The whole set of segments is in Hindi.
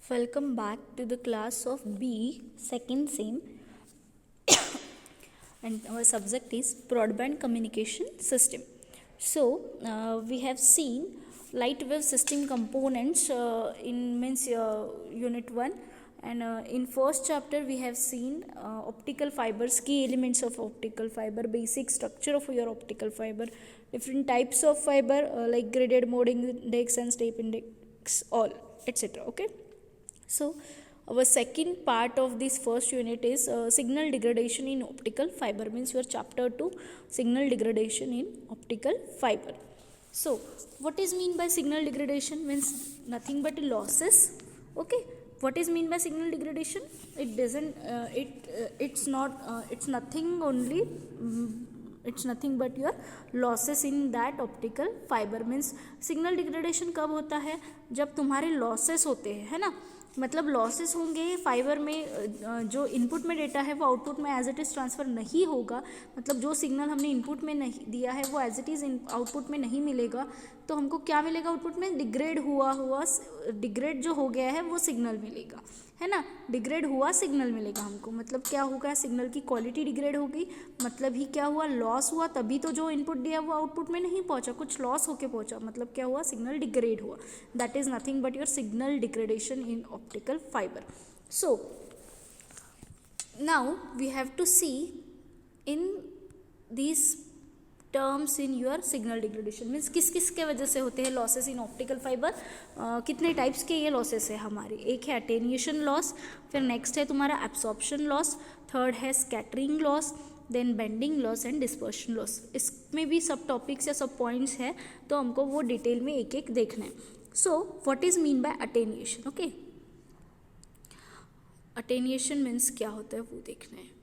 Welcome back to the class of B, second sem, and our subject is broadband communication system. So we have seen light wave system components in unit 1, and in first chapter we have seen optical fibers, key elements of optical fiber, basic structure of your optical fiber, different types of fiber like graded mode index and step index, all etc. Okay. So our second part of this first unit is signal degradation in optical fiber, means your chapter 2, signal degradation in optical fiber. So what is mean by signal degradation? Means nothing but losses. Okay, what is mean by signal degradation? It doesn't it's nothing only it's nothing but your losses in that optical fiber. Means signal degradation कब होता है? जब तुम्हारे लॉसेस होते हैं, है ना. मतलब लॉसेस होंगे फाइबर में, जो इनपुट में डेटा है वो आउटपुट में एज इट इज़ ट्रांसफ़र नहीं होगा. मतलब जो सिग्नल हमने इनपुट में नहीं दिया है वो एज इट इज़ आउटपुट में नहीं मिलेगा. तो हमको क्या मिलेगा आउटपुट में? डिग्रेड जो हो गया है वो सिग्नल मिलेगा, है ना. डिग्रेड हुआ सिग्नल मिलेगा हमको. मतलब क्या होगा? सिग्नल की क्वालिटी डिग्रेड होगी. मतलब ही क्या हुआ? लॉस हुआ. तभी तो जो इनपुट दिया वो आउटपुट में नहीं पहुंचा, कुछ लॉस होके पहुंचा. मतलब क्या हुआ? सिग्नल डिग्रेड हुआ. That is nothing but your signal degradation in optical fibre. So now we have to see in this terms in your signal degradation. Means किस किस के वजह से होते हैं लॉसेस इन ऑप्टिकल फाइबर. कितने टाइप्स के ये लॉसेस है हमारे? एक है अटेन्यूएशन लॉस, फिर नेक्स्ट है तुम्हारा एब्सॉर्प्शन लॉस, थर्ड है scattering loss, then bending loss and dispersion loss. इसमें भी सब टॉपिक्स या सब पॉइंट्स है, तो हमको वो डिटेल में एक एक देखना है. So what is mean bye attenuation? Okay, attenuation means क्या होता है वो देखना है.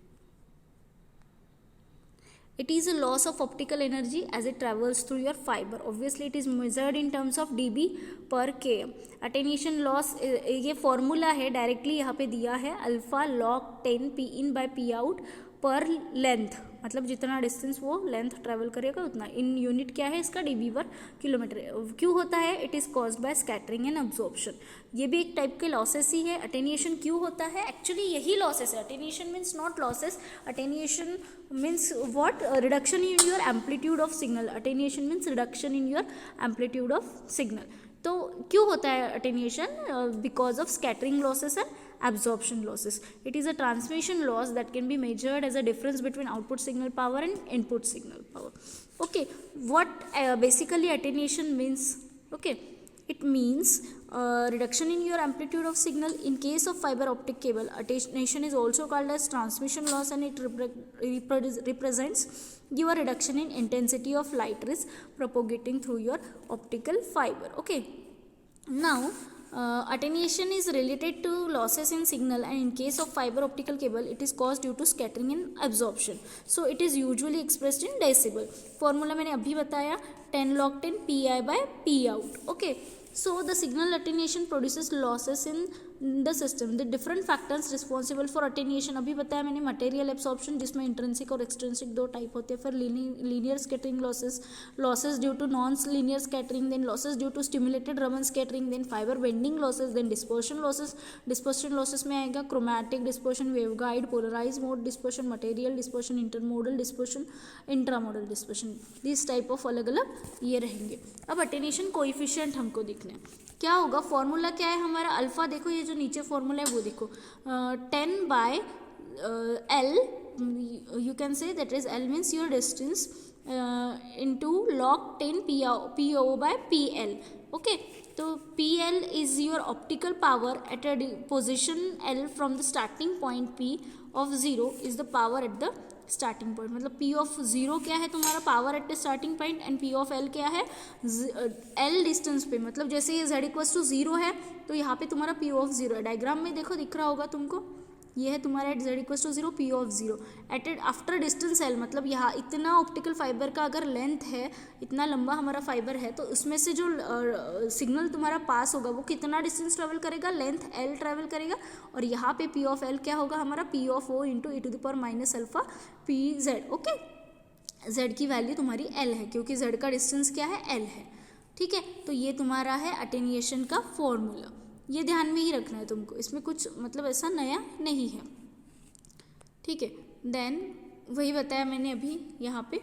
It is a loss of optical energy as it travels through your fiber. Obviously it is measured in terms of dB per km. Attenuation loss ये फॉर्मूला है, डायरेक्टली यहाँ पे दिया है, alpha log 10 P in by P out पर लेंथ. मतलब जितना डिस्टेंस वो लेंथ ट्रेवल करेगा उतना. इन यूनिट क्या है इसका? dB पर किलोमीटर. क्यों होता है? It is caused by scattering and absorption. ये भी एक टाइप के लॉसेस ही है. अटेन्यूएशन क्यों होता है? एक्चुअली यही लॉसेस है. Attenuation means not losses. Attenuation means what? Reduction in your amplitude of signal. Attenuation means reduction in your amplitude of signal. तो क्यों होता है attenuation? Because of scattering losses and absorption losses. It is a transmission loss that can be measured as a difference between output signal power and input signal power. Okay, what basically attenuation means? Okay, it means reduction in your amplitude of signal. In case of fiber optic cable, attenuation is also called as transmission loss, and it represents your reduction in intensity of light rays propagating through your optical fiber. Okay, now attenuation is related to losses in signal, and in case of fiber optical cable it is caused due to scattering and absorption. So it is usually expressed in decibel. Formula मैंने अभी बताया, 10 log 10 pi by p out. Okay, so the signal attenuation produces losses in the system. The different factors responsible for attenuation अभी बताया मैंने. मटेरियल एब्सॉर्प्शन, जिसमें इंट्रिंसिक और एक्सट्रिंसिक दो टाइप होते हैं. फिर linear scattering losses, losses due to non linear scattering, then losses due to stimulated Raman scattering, then fibre bending losses, then dispersion losses. Dispersion losses में आएगा chromatic dispersion, waveguide, polarise mode dispersion, material dispersion, intermodal dispersion, intramodal dispersion. This type of अलग अलग ये रहेंगे. अब अटेन्यूएशन कोएफिशिएंट हमको दिखना है. क्या होगा? फॉर्मूला क्या है हमारा? अल्फा. देखो ये जो नीचे फॉर्मूला है वो देखो, 10 by L, you can say that is L means your distance into log 10 PO by PL. Okay, तो PL is your optical power at a position L from the starting point P of 0 is the power at the starting point. मतलब P ऑफ 0 क्या है तुम्हारा? Power at the starting point. And P of L क्या है? L डिस्टेंस पे. मतलब जैसे ये Z=0 है तो यहाँ पे तुम्हारा P ऑफ 0 है. डायग्राम में देखो दिख रहा होगा तुमको, ये है तुम्हारा at Z=0 P of 0 at after distance L. मतलब यहाँ इतना ऑप्टिकल फाइबर का अगर लेंथ है, इतना लंबा हमारा फाइबर है, तो उसमें से जो सिग्नल तुम्हारा पास होगा वो कितना डिस्टेंस ट्रेवल करेगा? लेंथ L ट्रेवल करेगा. और यहाँ पे P ऑफ L क्या होगा हमारा? P of O into e⁻∞ PZ. Okay, Z की वैल्यू तुम्हारी L है, क्योंकि Z का डिस्टेंस क्या है? L है. ठीक है, तो ये तुम्हारा है अटेन्यूएशन का फॉर्मूला. ये ध्यान में ही रखना है तुमको, इसमें कुछ मतलब ऐसा नया नहीं है, ठीक है। देन वही बताया मैंने अभी यहाँ पे,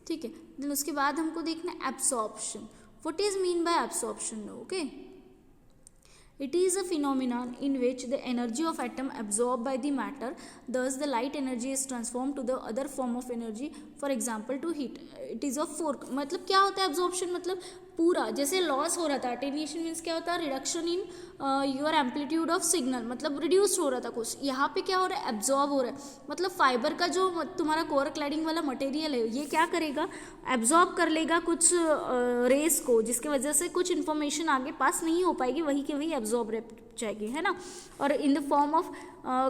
ठीक है। देन उसके बाद हमको देखना है absorption. What is mean bye absorption, okay. It is a phenomenon in which the energy of atom absorbed by the matter, thus the light energy is transformed to the other form of energy, for example to heat. It is of four, मतलब क्या होता है absorption, मतलब पूरा जैसे लॉस हो रहा था, अटेन्यूएशन मीन्स क्या होता है, reduction in your amplitude of signal, मतलब रिड्यूस हो रहा था कुछ, यहाँ पे क्या हो रहा है, एब्जॉर्ब हो रहा है। मतलब फाइबर का जो तुम्हारा कोर क्लैडिंग वाला मटेरियल है ये क्या करेगा, एब्जॉर्ब कर लेगा कुछ रेस को, जिसकी वजह से कुछ इन्फॉर्मेशन आगे पास नहीं हो पाएगी, वही के वही एब्जॉर्ब रह जाएगी, है ना। और इन द फॉर्म ऑफ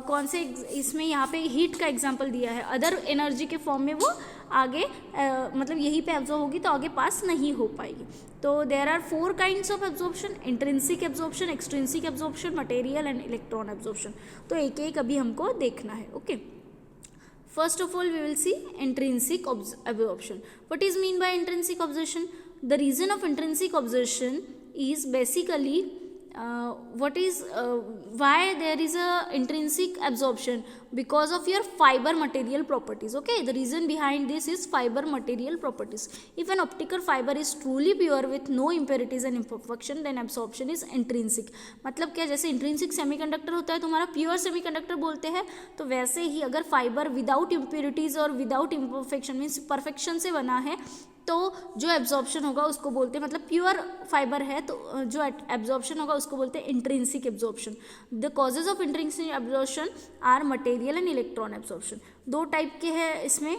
कौन से, इसमें यहाँ पे हीट का एग्जांपल दिया है, अदर एनर्जी के फॉर्म में वो आगे मतलब यहीं पे एब्जॉर्ब होगी तो आगे पास नहीं हो पाएगी। तो there are 4 kinds of absorption, intrinsic absorption, extrinsic absorption, material and electron absorption. तो एक एक अभी हमको देखना है, okay. First of all we will see intrinsic absorption. What is mean by intrinsic observation? The reason of intrinsic observation is basically why there is a intrinsic absorption, because of your fiber material properties, okay. The reason behind this is fiber material properties. If an optical fiber is truly pure with no impurities and imperfection, then absorption is intrinsic. मतलब क्या, जैसे इंट्रिंसिक सेमीकंडक्टर होता है तुम्हारा, प्योर सेमीकंडक्टर बोलते हैं, तो वैसे ही अगर फाइबर विदाउट इम्प्योरिटीज और विदाउट इम्परफेक्शन मीन्स परफेक्शन से बना है तो जो एब्जॉर्प्शन होगा उसको बोलते हैं, मतलब प्योर फाइबर है तो जो एब्जॉर्प्शन होगा उसको बोलते हैं intrinsic absorption. The causes of intrinsic absorption are material and electron absorption. 2 type के हैं इसमें,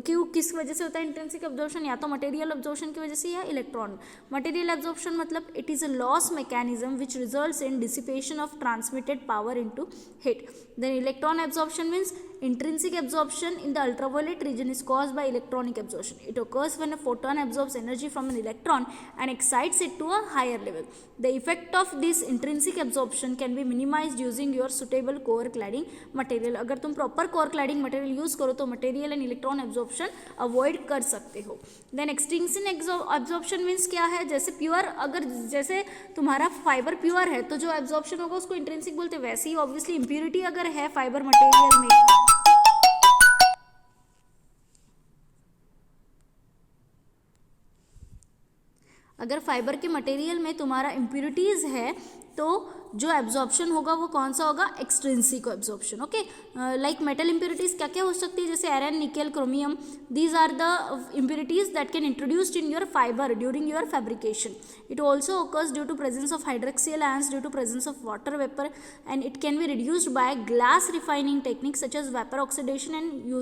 क्यों किस वजह से होता है इंट्रिंसिक एब्जॉर्प्शन, या तो मटेरियल एब्जॉर्प्शन की वजह से या इलेक्ट्रॉन। मटेरियल एब्जॉर्प्शन मतलब it is a loss mechanism which results in dissipation of transmitted power into heat. Then electron absorption means intrinsic absorption in the ultraviolet region is caused by electronic absorption. It occurs when a photon absorbs energy from an electron and excites it to a higher level. The effect of this intrinsic absorption can be minimized using your suitable core cladding material. अगर तुम proper core cladding material use करो तो material and electron absorption avoid कर सकते हो. Then extrinsic absorption means क्या है, जैसे pure, अगर जैसे तुम्हारा fiber pure है तो जो absorption होगा उसको intrinsic बोलते हैं, वैसे ही obviously impurity अगर है fiber material में, अगर फाइबर के मटेरियल में तुम्हारा इम्प्योरिटीज़ है तो जो एब्जॉर्प्शन होगा वो कौन सा होगा, extrinsic absorption, okay. Like metal impurities क्या क्या हो सकती है, जैसे iron, nickel, chromium, these are the impurities that can introduced in your fibre during your fabrication. It also occurs due to presence of hydroxyl ions, due to presence of water vapor, and it can be reduced by glass refining techniques such as vapor oxidation and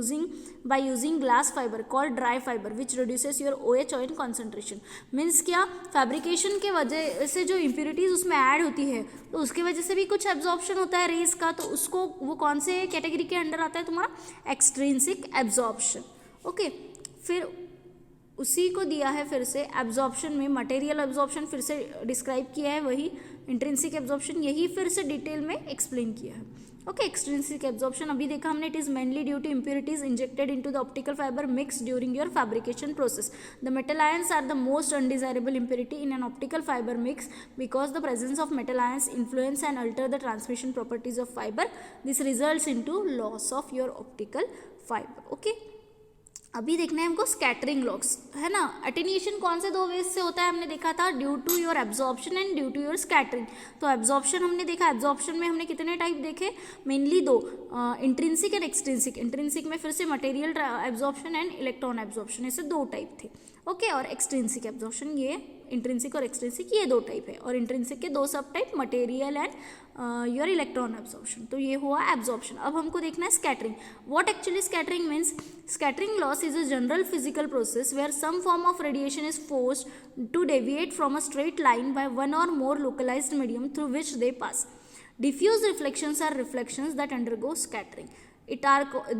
by using glass fiber called dry fiber, which reduces your OH oil concentration. Means क्या, फैब्रिकेशन के वजह से जो इम्प्योरिटीज़ उसमें ऐड होती है तो उसके वजह से भी कुछ एब्जॉर्प्शन होता है रेस का, तो उसको वो कौन से कैटेगरी के अंडर आता है तुम्हारा, एक्सट्रिंसिक एब्जॉर्प्शन, ओके। फिर उसी को दिया है फिर से एब्जॉर्प्शन में, मटेरियल एब्जॉर्प्शन फिर से डिस्क्राइब किया है, वही इंट्रिंसिक एब्जॉर्प्शन यही फिर से डिटेल में एक्सप्लेन किया है, ओके। एक्सट्रिंसिक एब्जॉर्प्शन अभी देखा हमने, it is mainly due to impurities injected into the optical fibre mix during your fabrication process. The metal ions are the most undesirable impurity in an optical fibre mix because the presence of metal ions influence and alter the transmission properties of fibre. This results into loss of your optical fibre, okay. अभी देखना है हमको स्कैटरिंग लॉस, है ना. अटेन्यूएशन कौन से 2 वेज से होता है हमने देखा था, due to your absorption and due to your scattering. तो एब्जॉर्प्शन हमने देखा, एब्जॉर्प्शन में हमने कितने टाइप देखे, mainly 2, intrinsic and extrinsic. Intrinsic में फिर से material absorption and electron absorption, ऐसे 2 टाइप थे, ओके. और एक्सट्रिंसिक एब्जॉर्प्शन, ये इंट्रिंसिक और एक्सट्रिंसिक ये 2 टाइप है, और इंट्रिंसिक के 2 सब type, material and your electron absorption. तो ये हुआ एब्जॉर्प्शन. अब हमको देखना है scattering. What actually scattering means, scattering loss is a general physical process where some form of radiation is forced to deviate from a straight line by one or more localized medium through which they pass. Diffuse reflections are reflections that undergo scattering.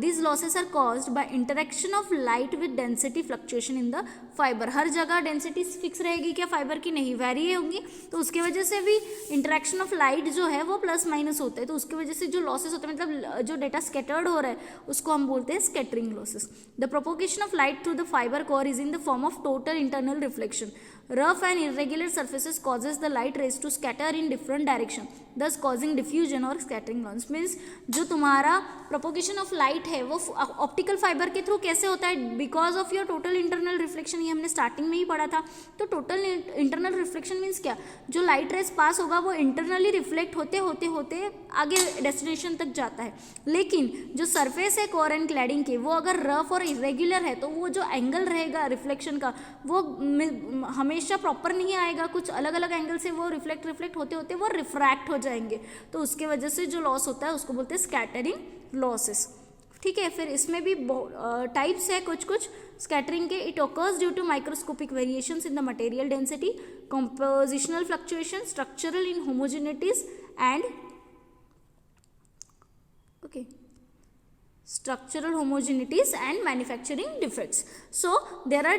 These losses are caused by interaction of light with density fluctuation in the fiber. हर जगह डेंसिटी फिक्स रहेगी क्या फाइबर की, नहीं, वेरी होंगी, तो उसके वजह से भी इंटरेक्शन ऑफ लाइट जो है वो प्लस माइनस होता है, तो उसके वजह से जो लॉसेस होते हैं, मतलब जो डेटा स्कैटर्ड हो रहा है उसको हम बोलते हैं scattering losses. The propagation of light through the fibre core is in the form of total internal reflection. Rough and irregular surfaces causes the light rays to scatter in different direction thus causing diffusion और स्कैटरिंग लॉस। मीन्स जो तुम्हारा प्रोपोगेशन ऑफ लाइट है वो ऑप्टिकल फाइबर के थ्रू कैसे होता है, because of your total internal reflection, ये हमने स्टार्टिंग में ही पढ़ा था। तो टोटल इंटरनल रिफ्लेक्शन मीन्स क्या, जो लाइट रेज पास होगा वो इंटरनली रिफ्लेक्ट होते होते होते आगे डेस्टिनेशन तक जाता है। लेकिन जो सरफेस है कोर एंड क्लैडिंग के, वो अगर रफ और इरेग्युलर है तो वो जो एंगल रहेगा रिफ्लेक्शन का वो हमेशा प्रॉपर नहीं आएगा, कुछ अलग अलग एंगल से वो रिफ्लेक्ट होते होते वो रिफ्रैक्ट हो जाएंगे। तो उसके वजह से जो लॉस होता है उसको बोलते हैं स्कैटरिंग लॉसेस। ठीक है, फिर इसमें भी टाइप्स है कुछ स्कैटरिंग के। It occurs due to microscopic variations in the material density, compositional fluctuation, structural inhomogeneities and structural homogenities and manufacturing defects. So there are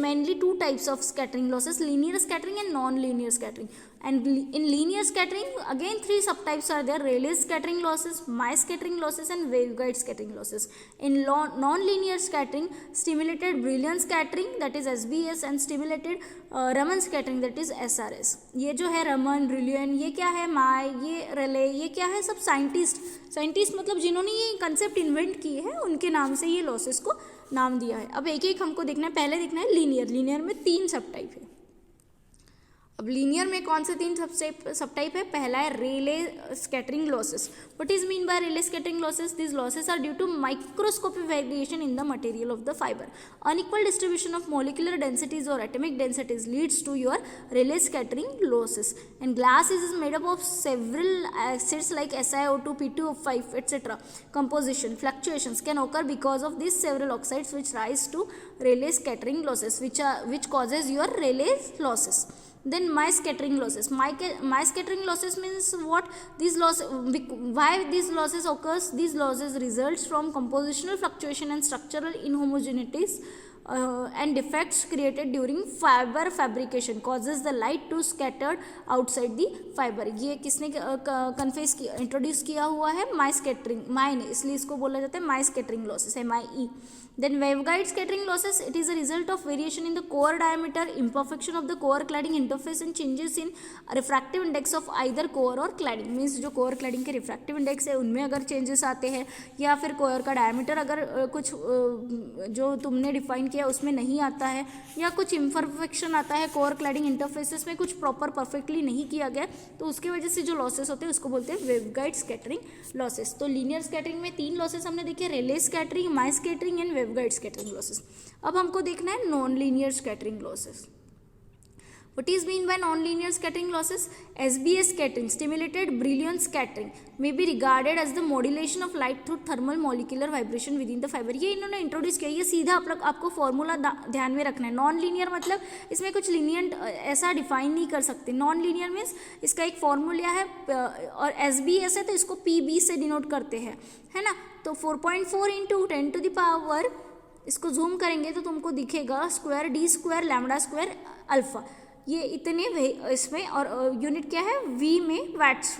mainly two types of scattering losses: linear scattering and non-linear scattering. And in linear scattering again 3 subtypes are there: Rayleigh's scattering losses, Mie scattering losses and waveguide scattering losses. In non-linear scattering, stimulated Brillouin scattering that is SBS and stimulated Raman scattering that is SRS. ये जो है रमन, ब्रिलियन, ये क्या है, माय, ये रेले, ये क्या है, सब साइंटिस्ट मतलब जिन्होंने ये कंसेप्ट इन्वेंट किए हैं उनके नाम से ये लॉसेस को नाम दिया है। अब एक एक हमको देखना है। पहले देखना है लीनियर में 3 सब टाइप है। अब लीनियर में कौन से 3 सब टाइप है? पहला है Rayleigh scattering losses. What is mean by Rayleigh scattering losses? This losses are due to microscopic variation in the material of the fiber. Unequal distribution of molecular densities or atomic densities leads to your Rayleigh scattering losses. And glass is made up of several acids like SiO2, P2O5, etc. Composition fluctuations can occur because of these several oxides, which rise to Rayleigh scattering losses, which causes your Rayleigh losses. Then Mie scattering losses. Mie scattering losses means what? Why these losses occurs? These losses results from compositional fluctuation and structural inhomogeneities and defects created during fiber fabrication causes the light to scattered outside the fiber. ये किसने कन्फेस किया, इंट्रोड्यूस किया हुआ है? Mie scattering, Mie ने, इसलिए इसको बोला जाता है Mie scattering losses, MIE. Then waveguide scattering losses, it is a result of variation in the core diameter, imperfection of the core cladding interface and changes in refractive index of either core or cladding. Means जो core cladding के refractive index है उनमें अगर changes आते हैं, या फिर core का diameter अगर कुछ जो तुमने define किया उसमें नहीं आता है, या कुछ imperfection आता है core cladding interfaces में, कुछ proper perfectly नहीं किया गया, तो उसके वजह से जो losses होते हैं उसको बोलते हैं waveguide scattering losses. तो linear scattering में 3 losses हमने देखे, Rayleigh scattering, Mie scattering and waveguide scattering losses. अब हमको देखना है non-linear scattering losses. What is mean by non-linear scattering losses? SBS scattering, stimulated Brillouin scattering, may be regarded as the modulation of light through thermal molecular vibration within the fiber. ये इन्होंने इंट्रोड्यूस किया, ये सीधा आपको फॉर्मूला ध्यान में रखना है. नॉन लीनियर मतलब इसमें कुछ लीनियंट ऐसा डिफाइन नहीं कर सकते. नॉन लीनियर मीन्स इसका एक फॉर्मूला है, और SBS है तो इसको PB से डिनोट करते हैं, है ना. तो 4.4 इंटू 10 टू द पावर, इसको जूम करेंगे तो तुमको दिखेगा square D square lambda square alpha. ये इतने इसमें, और यूनिट क्या है? V में वैट्स,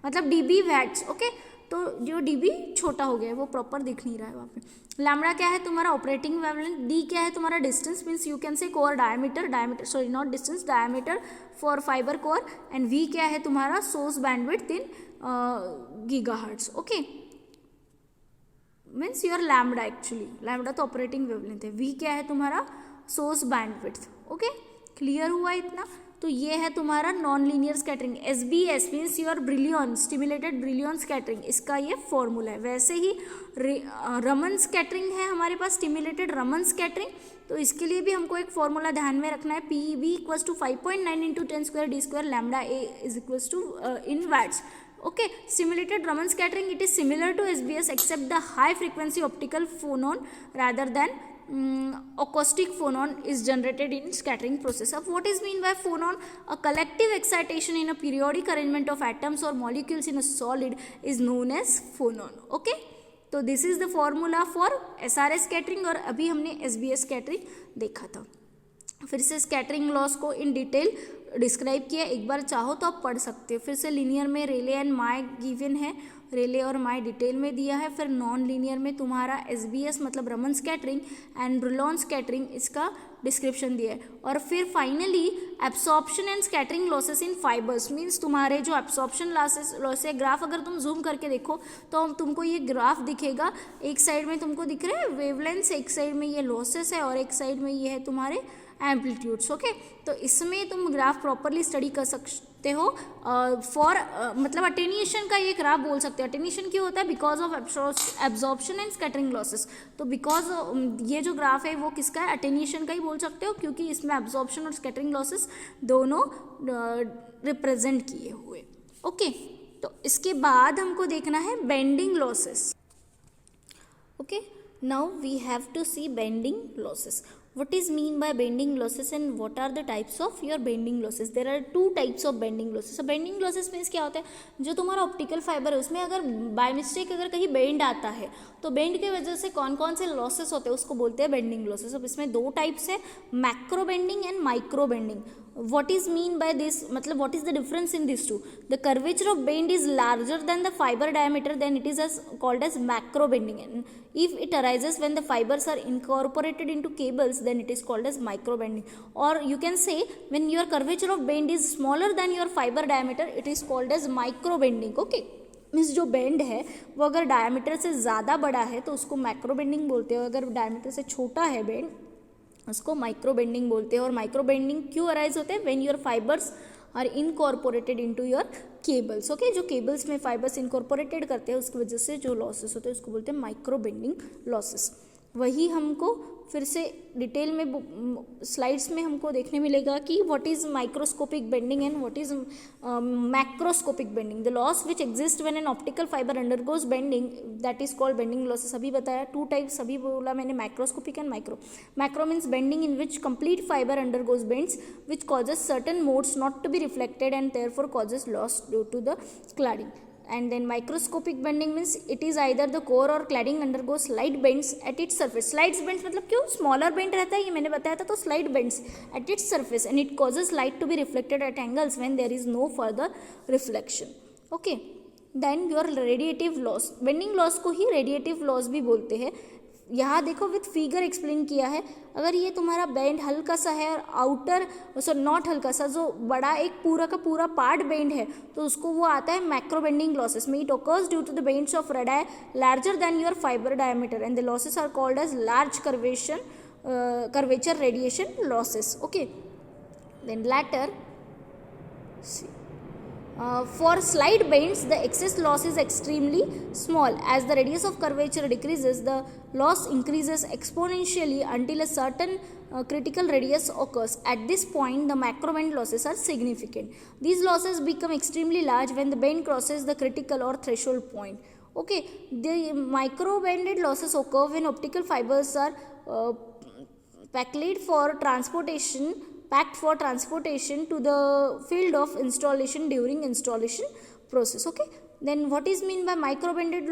मतलब dB वैट्स. ओके, तो जो dB छोटा हो गया है वो प्रॉपर दिख नहीं रहा है वहाँ पे. लैम्बडा क्या है तुम्हारा? Operating wavelength. D क्या है तुम्हारा? डिस्टेंस. मीन्स यू कैन से core diameter sorry not distance, diameter for fibre core. And V क्या है तुम्हारा? Source bandwidth in gigahertz. Okay, means your lambda, actually lambda तो ऑपरेटिंग वेवलेंथ है. V क्या है तुम्हारा? Source bandwidth. ओके, क्लियर हुआ इतना? तो ये है तुम्हारा non linear scattering. SBS means your brilliant, stimulated brilliant scattering, इसका ये फॉर्मूला है. वैसे ही रमन स्कैटरिंग है हमारे पास, स्टिमुलेटेड रमन स्कैटरिंग. तो इसके लिए भी हमको एक फॉर्मूला ध्यान में रखना है. PB equals to 5.9 into 10 square D square lambda A is equals to in watts. Okay, stimulated Raman scattering, it is similar to SBS except the high frequency optical phonon rather than acoustic phonon is generated in scattering process. Of what is mean by phonon? A collective excitation in a periodic arrangement of atoms or molecules in a solid is known as phonon. Okay, तो this is the formula for SRS scattering, और अभी हमने SBS scattering देखा था. फिर से स्कैटरिंग लॉस को इन डिटेल डिस्क्राइब किया, एक बार चाहो तो आप पढ़ सकते हो। फिर से लीनियर में रेले एंड माय गिवन है, रेले और माय डिटेल में दिया है। फिर नॉन लीनियर में तुम्हारा SBS मतलब रमन स्कैटरिंग एंड ब्रुलॉन स्कैटरिंग, इसका डिस्क्रिप्शन दिया है। और फिर finally absorption and scattering losses in fibres, means तुम्हारे जो एब्सॉर्प्शन लॉस है, ग्राफ अगर तुम जूम करके देखो तो तुमको ये ग्राफ दिखेगा, एक साइड में तुमको दिख रहा है वेवलेंथ्स, एक साइड में ये लॉसेस है और एक साइड में ये है तुम्हारे एम्पलीट्यूड्स। ओके, तो इसमें तुम ग्राफ प्रॉपरली स्टडी कर सकते हो। फॉर मतलब अटेन्यूएशन का ये ग्राफ बोल सकते हो। अटेन्यूएशन क्यों होता है? Because of absorption and scattering losses. तो बिकॉज ये जो ग्राफ है वो किसका है? अटेन्यूएशन का ही बोल सकते हो, क्योंकि इसमें एब्जॉर्प्शन और स्कैटरिंग लॉसेस दोनों रिप्रेजेंट किए हुए। ओके, तो इसके बाद हमको देखना है bending losses. Okay, now we have to see bending losses. What is mean by bending losses and what are the types of your bending losses? There are two types of bending losses. So bending losses means क्या होता है? जो तुम्हारा ऑप्टिकल फाइबर है उसमें अगर बाय मिस्टेक अगर कहीं बेंड आता है तो बेंड के वजह से कौन कौन से लॉसेस होते हैं उसको बोलते हैं बेंडिंग लॉसेस। अब इसमें दो टाइप्स है, macro bending and micro bending. What is mean by this? मतलब what is the difference in these two? The curvature of bend is larger than the fiber diameter, then it is called as macro bending. And if it arises when the fibers are incorporated into cables, then it is called as micro bending. Or you can say when your curvature of bend is smaller than your fiber diameter, it is called as micro bending. Okay, means जो बेंड है वो अगर डायमीटर से ज़्यादा बड़ा है तो उसको मैक्रो बेंडिंग बोलते हैं, अगर डायमीटर से छोटा है बेंड उसको माइक्रो बेंडिंग बोलते हैं। और माइक्रो बेंडिंग क्यों अराइज होते हैं? When your fibres are incorporated into your cables. Okay, जो केबल्स में फाइबर्स इनकॉर्पोरेटेड करते हैं उसकी वजह से जो लॉसेस होते हैं उसको बोलते हैं माइक्रो बेंडिंग लॉसेस। वही हमको फिर से डिटेल में स्लाइड्स में हमको देखने मिलेगा कि what is microscopic bending and what is macroscopic bending. The loss which exist when an optical fibre undergoes bending, that is called bending losses. अभी बताया टू टाइप्स, अभी बोला मैंने macroscopic and micro. Macro means bending in which complete fibre undergoes bends which causes certain modes not to be reflected and therefore causes loss due to the cladding. And then microscopic bending means it is either the core or cladding undergoes slight bends at its surface. Slight bends मतलब क्यों? smaller bend रहता है, ये मैंने बताया था। तो slight bends at its surface and it causes light to be reflected at angles when there is no further reflection. Okay, then your radiative loss. bending loss को ही radiative loss भी बोलते हैं। यहाँ देखो विथ फिगर एक्सप्लेन किया है। अगर ये तुम्हारा बेंड हल्का सा है और आउटर नॉट हल्का सा, जो बड़ा एक पूरा का पूरा पार्ट बेंड है तो उसको वो आता है मैक्रो बेंडिंग लॉसेस में। It occurs due to the bends of radii larger than your fibre diameter and the losses are called as large curvature radiation losses. Okay, then later for slight bends, the excess loss is extremely small. As the radius of curvature decreases, the loss increases exponentially until a certain critical radius occurs. At this point, the macro bend losses are significant. These losses become extremely large when the bend crosses the critical or threshold point. Okay, the micro bended losses occur when optical fibers are packed for transportation to the field of installation during installation process. Okay, then what is mean by micro bend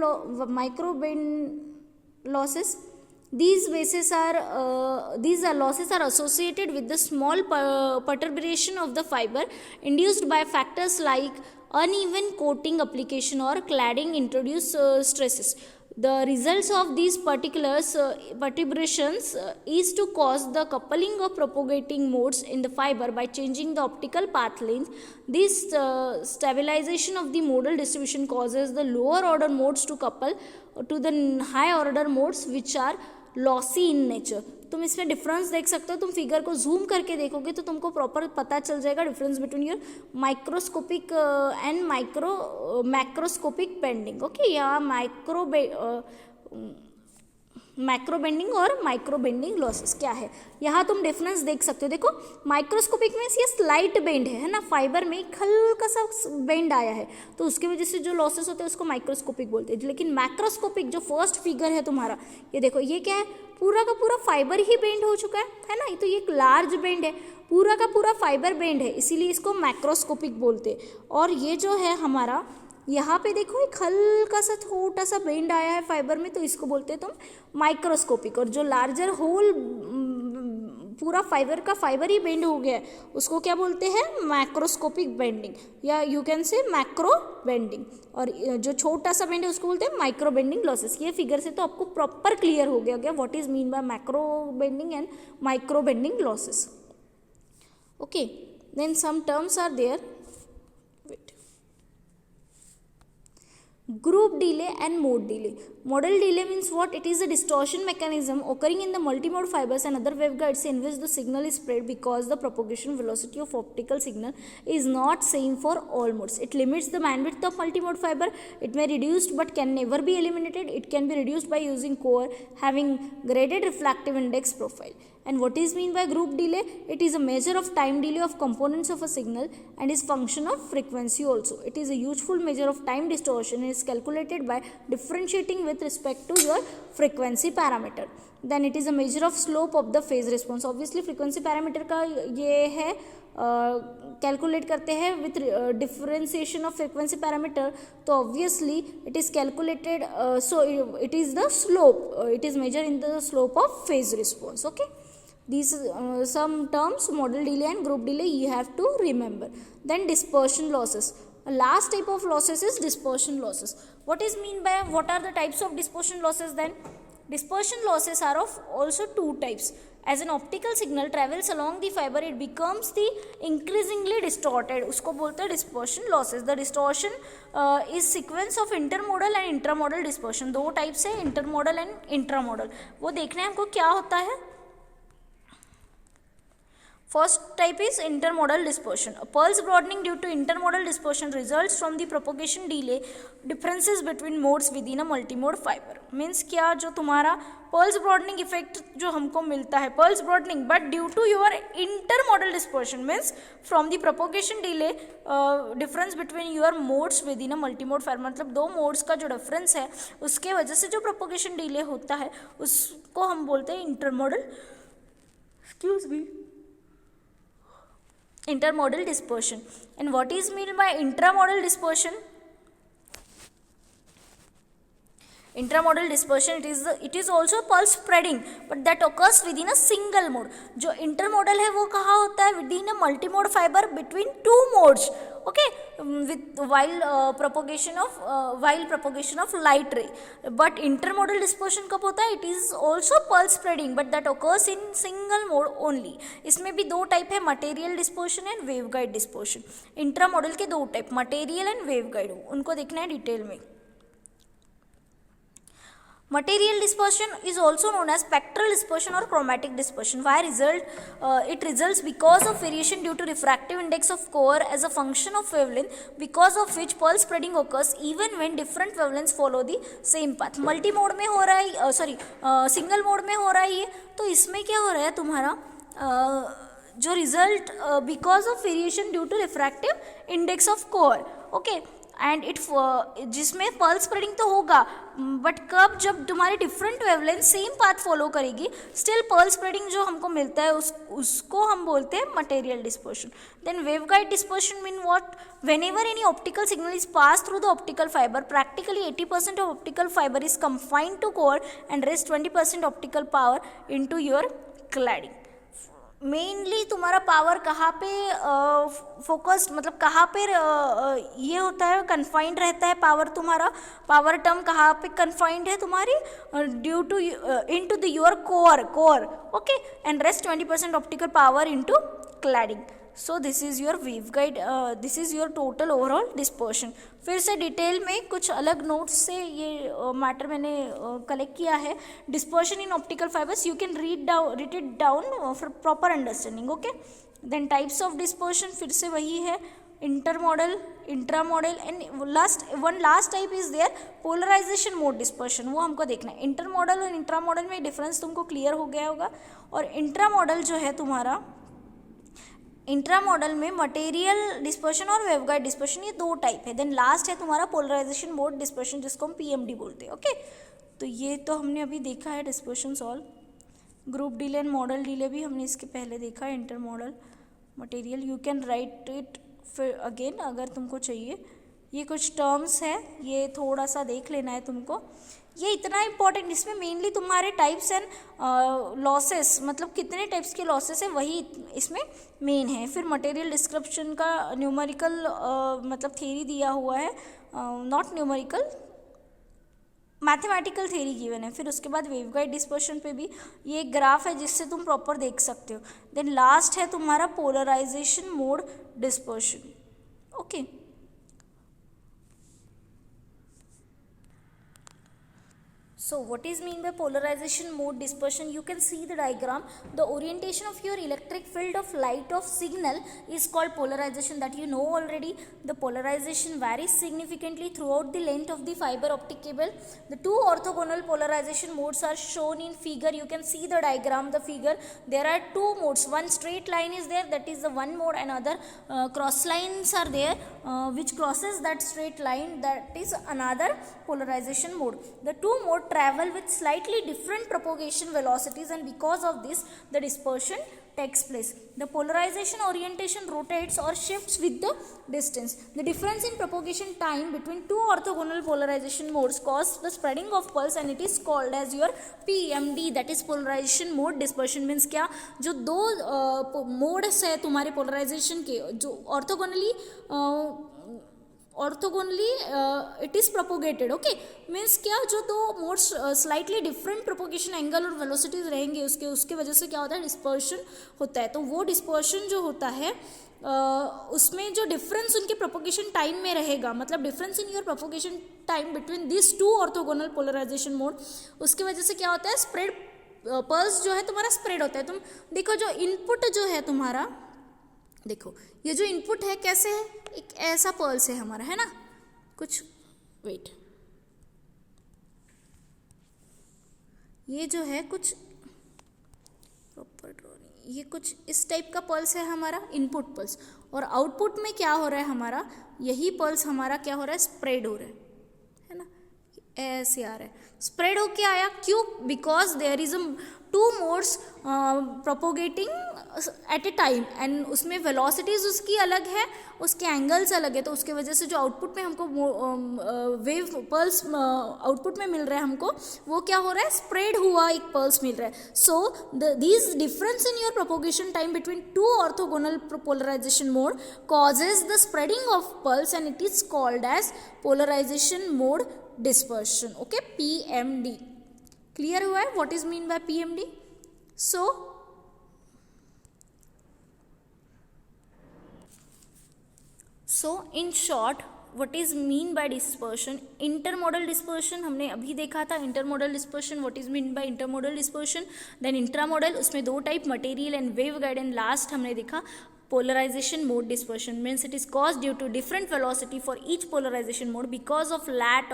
losses? These losses are associated with the small perturbation of the fiber induced by factors like uneven coating application or cladding introduce stresses. The results of these perturbations is to cause the coupling of propagating modes in the fiber by changing the optical path length. This stabilization of the modal distribution causes the lower order modes to couple to the high order modes which are lossy in nature. तुम इसमें डिफरेंस देख सकते हो, तुम फिगर को जूम करके देखोगे तो तुमको प्रॉपर पता चल जाएगा difference between your microscopic and macroscopic bending. Okay, यहाँ मैक्रो बेंडिंग और माइक्रो बेंडिंग लॉसेस क्या है, यहाँ तुम डिफरेंस देख सकते हो। देखो माइक्रोस्कोपिक में ये स्लाइट बेंड है ना, फाइबर में एक हल्का सा बेंड आया है तो उसकी वजह से जो लॉसेस होते हैं उसको माइक्रोस्कोपिक बोलते हैं। लेकिन मैक्रोस्कोपिक जो फर्स्ट फिगर है तुम्हारा, ये देखो ये क्या है, पूरा का पूरा फाइबर ही बेंड हो चुका है ना। ये तो ये एक लार्ज बेंड है, पूरा का पूरा फाइबर बेंड है, इसीलिए इसको मैक्रोस्कोपिक बोलते हैं। और ये जो है हमारा यहाँ पे देखो एक हल्का सा छोटा सा बेंड आया है फाइबर में तो इसको बोलते हैं तुम माइक्रोस्कोपिक। और जो लार्जर होल पूरा फाइबर का फाइबर ही बेंड हो गया है, उसको क्या बोलते हैं, मैक्रोस्कोपिक बेंडिंग, या you can say macro bending, और जो छोटा सा बेंड है उसको बोलते हैं माइक्रो बेंडिंग लॉसेस। ये फिगर से तो आपको प्रॉपर क्लियर हो गया what is mean by macro bending and micro bending losses. Okay, then some terms are there, group delay and mode delay. Modal delay means what? It is a distortion mechanism occurring in the multimode fibers and other waveguides in which the signal is spread because the propagation velocity of optical signal is not same for all modes. It limits the bandwidth of multimode fiber. It may be reduced but can never be eliminated. It can be reduced by using core having graded refractive index profile. And what is mean by group delay? It is a measure of time delay of components of a signal and is function of frequency also. It is a useful measure of time distortion and is calculated by differentiating with respect to your frequency parameter. Then it is a measure of slope of the phase response. Obviously frequency parameter का ये है कैलकुलेट करते हैं with differentiation of frequency parameter, तो obviously it is calculated, so it is the slope, it is measure in the slope of phase response. Okay, these some terms, modal delay and group delay, you have to remember. Then dispersion losses. Last type of losses is dispersion losses. What is mean by, what are the types of dispersion losses? Then dispersion losses are of also two types. As an optical signal travels along the fiber, it becomes the increasingly distorted, उसको बोलते हैं dispersion losses. The distortion is sequence of intermodal and intramodal dispersion. दो types है, intermodal and intramodal. वो देखना है हमको क्या होता है. First type is intermodal dispersion. A pulse broadening due to intermodal dispersion results from the propagation delay differences between modes within a multimode fiber. Means क्या, जो तुम्हारा pulse broadening effect जो हमको मिलता है, pulse broadening but due to your intermodal dispersion means from the propagation delay difference between your modes within a multimode fiber. मतलब दो modes का जो difference है उसके वजह से जो propagation delay होता है उसको हम बोलते हैं intermodal, intermodal dispersion. And what is meant by intramodal dispersion? Intramodal dispersion, it is also pulse spreading but that occurs within a single mode. जो intermodal है वो कहाँ होता है? Within a multimode fiber between two modes. Okay, with while propagation of light ray. But intermodal dispersion कब होता है? It is also pulse spreading but that occurs in single mode only. इसमें भी दो टाइप है, material dispersion and waveguide dispersion. Intramodal के दो टाइप, material and waveguide, उनको देखना है डिटेल में. Material dispersion is also known as spectral dispersion or chromatic dispersion. Why it results because of variation due to refractive index of core as a function of wavelength, because of which pulse spreading occurs even when different wavelengths follow the same path. Multi mode में हो रहा है, सिंगल मोड में हो रहा है ये, तो इसमें क्या हो रहा है तुम्हारा जो result because of variation due to refractive index of core. Okay, and it जिसमें पल्स स्प्रेडिंग तो होगा बट कब, जब तुम्हारी different wavelength same path follow करेगी, स्टिल पल्स स्प्रेडिंग जो हमको मिलता है उसको हम बोलते हैं material dispersion. Then waveguide dispersion mean what? whenever any optical signal is passed through the optical fiber, practically 80% of optical fiber is confined to core and rest 20% optical power into your cladding. Mainly तुम्हारा पावर कहाँ पे फोकस्ड, मतलब कहाँ पे ये होता है, कन्फाइंड रहता है पावर. तुम्हारा पावर टर्म कहाँ पे कन्फाइंड है तुम्हारी? Due to into the your core. Okay, and rest 20% optical power into cladding. So this is your waveguide, this is your total overall dispersion. फिर से डिटेल में कुछ अलग नोट्स से ये मैटर मैंने कलेक्ट किया है. Dispersion in optical fibers, you can read it down for proper understanding. Okay, then types of dispersion फिर से वही है, intermodal, intramodal, and last type is there polarization mode dispersion. वो हमको देखना है. इंटरमॉडल और इंट्रामॉडल में डिफरेंस तुमको क्लियर हो गया होगा. और इंट्रामॉडल जो है तुम्हारा, इंट्रामॉडल में मटेरियल डिस्पर्शन और वेवगाइड डिस्पर्शन, ये दो टाइप है. देन लास्ट है तुम्हारा पोलराइजेशन मोड डिस्पर्शन, जिसको हम पीएमडी बोलते हैं. ओके, तो ये तो हमने अभी देखा है dispersion solve. Group delay and model delay भी हमने इसके पहले देखा है. Intermodal, material, you can write it फिर अगेन अगर तुमको चाहिए. ये कुछ टर्म्स है, ये थोड़ा सा देख लेना है तुमको। ये इतना इम्पोर्टेंट, इसमें मेनली तुम्हारे टाइप्स एंड लॉसेस, मतलब कितने टाइप्स के लॉसेस है वही इसमें मेन है। फिर मटेरियल डिस्क्रिप्शन का न्यूमेरिकल मतलब थ्योरी दिया हुआ है, not numerical, mathematical theory given है। फिर उसके बाद वेवगाइड डिस्पर्शन पे भी ये एक ग्राफ है जिससे तुम प्रॉपर देख सकते हो। देन लास्ट है तुम्हारा polarisation mode dispersion. Okay, so what is mean by polarization mode dispersion? You can see the diagram. The orientation of your electric field of light of signal is called polarization, that you know already. The polarization varies significantly throughout the length of the fiber optic cable. The two orthogonal polarization modes are shown in figure. You can see the diagram, the figure. There are two modes. One straight line is there, that is the one mode, and other cross lines are there which crosses that straight line, that is another polarization mode. The two modes travel with slightly different propagation velocities, and because of this the dispersion takes place. The polarization orientation rotates or shifts with the distance. The difference in propagation time between two orthogonal polarization modes causes the spreading of pulse, and it is called as your PMD, that is polarization mode dispersion. Means क्या, जो दो मोड्स है तुम्हारे पोलराइजेशन के, जो orthogonally it is propagated. Okay, means क्या, जो दो modes slightly different propagation angle और वेलोसिटीज रहेंगे उसके वजह से क्या होता है, डिस्पर्शन होता है। तो वो डिस्पर्शन जो होता है उसमें जो डिफरेंस उनके प्रोपोगेशन टाइम में रहेगा, मतलब difference in your propagation time between this two orthogonal polarisation mode, उसके वजह से क्या होता है, स्प्रेड पल्स जो है तुम्हारा स्प्रेड होता है। तुम देखो जो इनपुट जो है तुम्हारा, देखो ये जो इनपुट है कैसे है, एक ऐसा पल्स है हमारा, है ना, कुछ वेट, ये जो है कुछ प्रॉपर ड्रॉइंग, ये कुछ इस टाइप का पल्स है हमारा इनपुट पल्स, और आउटपुट में क्या हो रहा है हमारा, यही पल्स हमारा क्या हो रहा है, स्प्रेड हो रहा है ना, ऐसे आ रहा है, स्प्रेड होके आया, क्यों, because there is two modes propagating at a time, and उसमें वेलोसिटीज उसकी अलग है, उसके एंगल्स अलग है, तो उसके वजह से जो आउटपुट में हमको वेव पल्स आउटपुट में मिल रहा है हमको, वो क्या हो रहा है, स्प्रेड हुआ एक पल्स मिल रहा है। So this difference in your propagation time between two orthogonal polarisation mode causes the spreading of pulse, and it is called as polarization mode dispersion. Okay, PMD. Clear हुआ है what is mean by PMD? So in short what is mean by dispersion, intermodal dispersion हमने अभी देखा था, intermodal dispersion, what is mean by intermodal dispersion, then intramodal, उसमें दो type, material and wave guide, and last हमने देखा polarization mode dispersion, means it is caused due to different velocity for each polarization mode because of lack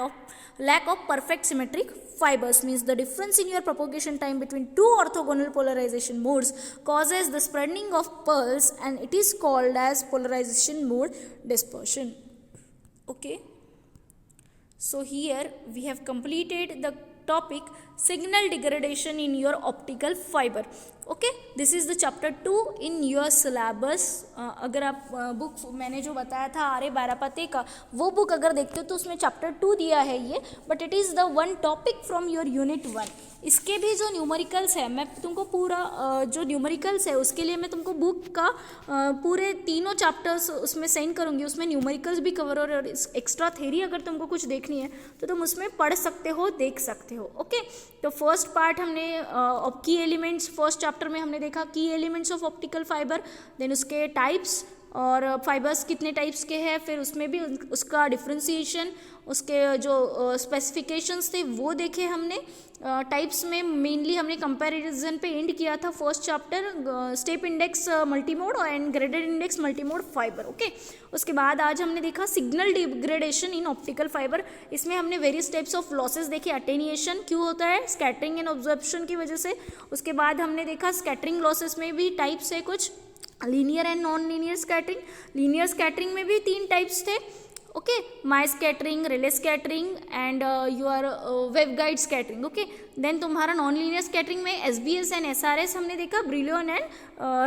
of perfect symmetric fibers, means the difference in your propagation time between two orthogonal polarization modes causes the spreading of pulse, and it is called as polarization mode dispersion. Okay, so here we have completed the topic signal degradation in your optical fiber. Okay, this is the chapter 2 in your syllabus. अगर आप बुक मैंने जो बताया था आर्य बारापते का, वो बुक अगर देखते हो तो उसमें चैप्टर 2 दिया है ये, but it is the one topic from your unit 1। इसके भी जो न्यूमेरिकल्स है, मैं तुमको पूरा जो न्यूमेरिकल्स है उसके लिए मैं तुमको बुक का पूरे तीनों चैप्टर्स उसमें सेंड करूँगी, उसमें न्यूमेरिकल्स भी कवर हो रहे, और एक्स्ट्रा थ्योरी अगर तुमको कुछ देखनी है तो तुम उसमें पढ़ सकते हो, देख सकते हो। ओके, तो फर्स्ट पार्ट हमने की एलिमेंट्स, फर्स्ट चैप्टर में हमने देखा की elements of optical fibre, then उसके टाइप्स और फाइबर्स कितने टाइप्स के हैं, फिर उसमें भी उसका डिफ्रेंसिएशन, उसके जो स्पेसिफिकेशंस थे वो देखे हमने। टाइप्स में मेनली हमने कंपैरिजन पे एंड किया था first chapter, step index multimode and graded index multimode fibre. Okay, उसके बाद आज हमने देखा signal degradation in optical fibre. इसमें हमने वेरियस टाइप्स ऑफ लॉसेस देखे, अटेन्यूएशन क्यों होता है, स्कैटरिंग एंड ऑब्जर्प्शन की वजह से। उसके बाद हमने देखा स्कैटरिंग लॉसेस में भी टाइप्स है कुछ, linear and non linear scattering. Linear scattering में भी 3 टाइप्स थे, okay, my scattering, relay scattering and your waveguide scattering. okay, then तुम्हारा नॉन लीनियर स्कैटरिंग में SBS एंड SRS हमने देखा, brilliant and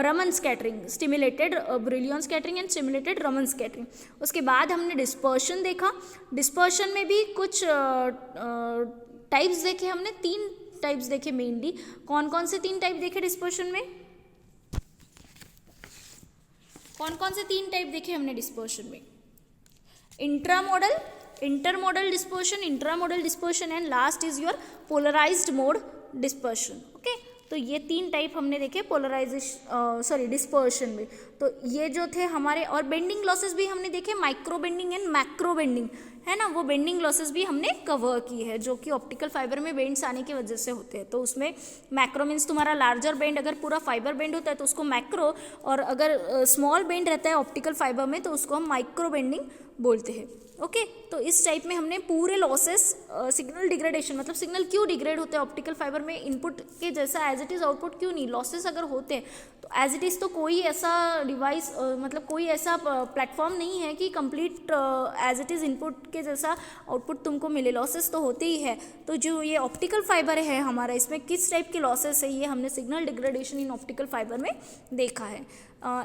Raman scattering, stimulated brilliant scattering and stimulated Raman scattering. उसके बाद हमने डिस्पर्शन देखा. डिस्पर्शन में भी कुछ टाइप्स देखे हमने, 3 टाइप्स देखे मेनली. कौन कौन से 3 टाइप देखे डिस्पर्शन में? कौन कौन से 3 टाइप देखे हमने डिस्पर्शन में? Intramodal, intermodal dispersion, intramodal dispersion and last is your polarized mode dispersion. Okay, तो ये 3 टाइप हमने देखे पोलराइजेशन डिस्पर्शन में. तो ये जो थे हमारे, और बेंडिंग लॉसेस भी हमने देखे, micro bending and macro bending, है ना, वो बेंडिंग लॉसेस भी हमने कवर की है जो कि ऑप्टिकल फाइबर में बेंड्स आने की वजह से होते हैं. तो उसमें मैक्रो मीन्स तुम्हारा लार्जर बेंड, अगर पूरा फाइबर बेंड होता है तो उसको मैक्रो, और अगर स्मॉल बेंड रहता है ऑप्टिकल फाइबर में तो उसको हम माइक्रो बेंडिंग बोलते हैं. ओके, तो इस टाइप में हमने पूरे लॉसेस, सिग्नल डिग्रेडेशन, मतलब सिग्नल क्यों डिग्रेड होते हैं ऑप्टिकल फाइबर में, इनपुट के जैसा एज इट इज़ आउटपुट क्यों नहीं, लॉसेस अगर होते हैं तो एज इट इज़ तो कोई ऐसा डिवाइस, मतलब कोई ऐसा प्लेटफॉर्म नहीं है कि complete as it is input के जैसा आउटपुट तुमको मिले, लॉसेस तो होते ही है. तो जो ये ऑप्टिकल फाइबर है हमारा, इसमें किस टाइप के लॉसेस है, ये हमने signal degradation in optical fibre में देखा है.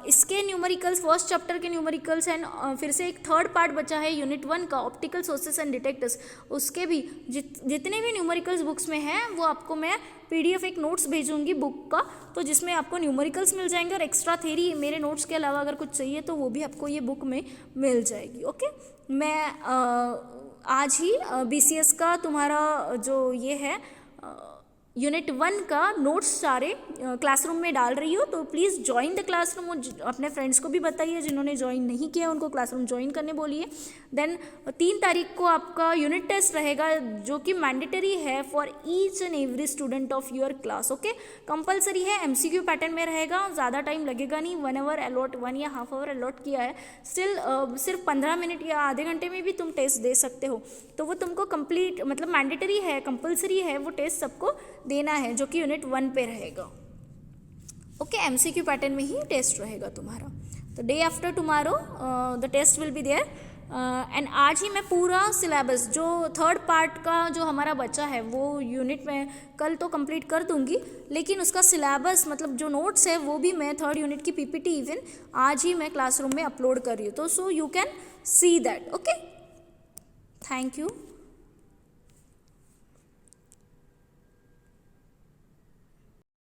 इसके न्यूमेरिकल्स, फर्स्ट चैप्टर के न्यूमेरिकल्स एंड फिर से एक थर्ड पार्ट बचा है यूनिट 1 का, ऑप्टिकल सोर्सेस एंड डिटेक्टर्स. उसके भी जितने भी न्यूमेरिकल्स बुक्स में हैं वो आपको मैं PDF एक नोट्स भेजूंगी बुक का, तो जिसमें आपको न्यूमेरिकल्स मिल जाएंगे और एक्स्ट्रा थ्योरी मेरे नोट्स के अलावा अगर कुछ चाहिए तो वो भी आपको ये बुक में मिल जाएगी. ओके, मैं आज ही BCS का तुम्हारा जो ये है यूनिट 1 का नोट्स सारे क्लासरूम में डाल रही हो, तो प्लीज़ ज्वाइन द क्लासरूम. अपने फ्रेंड्स को भी बताइए, जिन्होंने ज्वाइन नहीं किया उनको क्लासरूम ज्वाइन करने बोलिए. देन 3 तारीख को आपका यूनिट टेस्ट रहेगा जो कि मैंडेटरी है for each and every student of your class. Okay, compulsory है, MCQ पैटर्न में रहेगा, ज़्यादा टाइम लगेगा नहीं, 1 आवर अलॉट, 1 या हाफ आवर अलॉट किया है. स्टिल सिर्फ 15 मिनट या आधे घंटे में भी तुम टेस्ट दे सकते हो. तो वो तुमको कंप्लीट, मतलब मैंडेटरी है, कंपलसरी है, वो टेस्ट सबको देना है जो कि यूनिट 1 पे रहेगा. ओके, MCQ पैटर्न में ही टेस्ट रहेगा तुम्हारा. तो day after tomorrow the test will be there. And आज ही मैं पूरा सिलेबस जो थर्ड पार्ट का जो हमारा बचा है वो यूनिट में कल तो कंप्लीट कर दूंगी, लेकिन उसका सिलेबस मतलब जो नोट्स है वो भी मैं थर्ड यूनिट की PPT इवन आज ही मैं क्लासरूम में अपलोड कर रही हूँ. तो so you can see that. Okay, thank you.